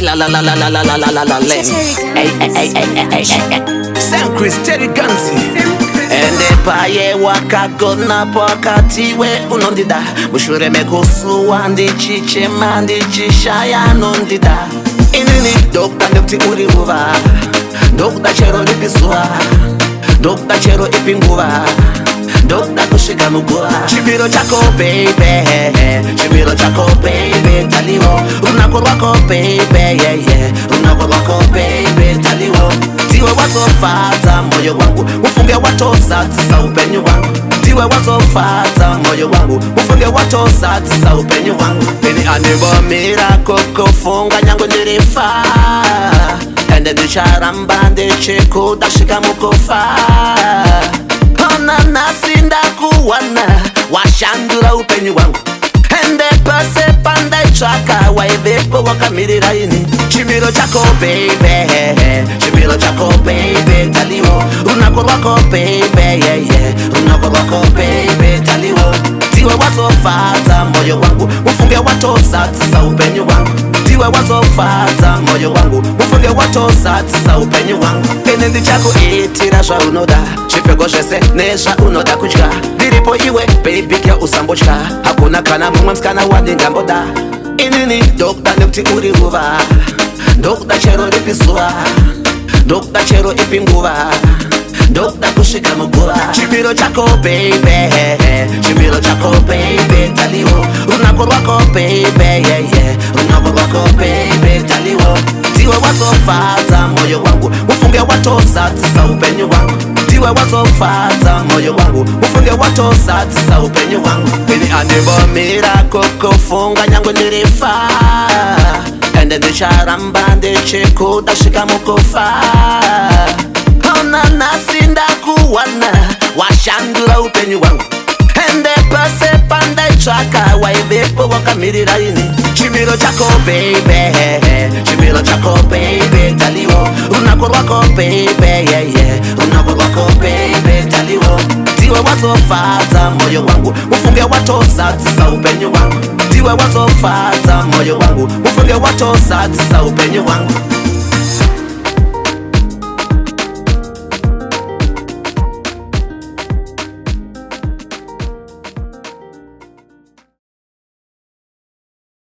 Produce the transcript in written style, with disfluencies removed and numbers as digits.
La la la la la la la la la la leng. Sam Chris Terry Ganzi. Ende paye wakagona pakati we unondida. Mushure mekusuwa ndichichema ndichishaya nondida. Inini dokta ndekti uri uva. Dokta chero nipisuwa. Dokta chero ipinguva. Dokta kushika mugua. Chibiro chako baby. Chibiro chako baby. Taliwo. Unako wako baby. Yeah yeah. Unako wako baby. Taliwo. Tiwe wasofata moyo wangu. Ufunge watosa tisa upenyu wangu. Tiwe wasofata moyo wangu. Ufunge watosa tisa upenyu wangu. Ini anebo mirako kufunga nyango nirifa. Ende ndicharamba ndichiku dashika mukofa. Ona nasinda kuwana washandura upenyu wangu. Ende pase panda chaka waibepo wakamirira ini. Chibiro chako baby. Chibiro chako baby. Taliwo. Unako wako baby. Yeah yeah. Unako wako baby. Taliwo. Tiwe wasofata moyo wangu. Ufunge watosa tisa upenyu wangu. Tiwe wasofata moyo wangu. Ufunge watosa tisa upenyu wangu. Penendi chako itira sha unoda. Chipego shese nesha unoda kuchka. Diripo iwe baby kia usambochka. Hakuna kana mumwe mskana wandi ngamboda. Inini dokta nekti uri uva. Dokta chero nipisuwa. Dokta chero ipinguva. Dokta kushika mugua. Chibiro chako baby. Chibiro chako baby. Taliwo. Unako wako baby. Yeah yeah. Unako wako baby. Taliwo. Tiwe wasofata moyo wangu. Ufunge watosa tisa upenyu wangu. Tiwe wasofata moyo wangu. Ufunge watosa tisa upenyu wangu. Ini anebo mirako kufunga nyango nirifa. Ende ndicharamba ndichiku dashika mukofa. Ona nasinda kuwana washandura upenyu wangu. Ende pase panda chaka waibepo wakamirira ini. Chibiro chako baby. Chibiro chako baby. Taliwo. Unako wako baby. Yeah yeah. Unako wako baby. Taliwo. Tiwe wasofata moyo wangu. Ufunge watosa tisa upenyu wangu. Tiwe wasofata moyo wangu. Ufunge watosa tisa upenyu wangu.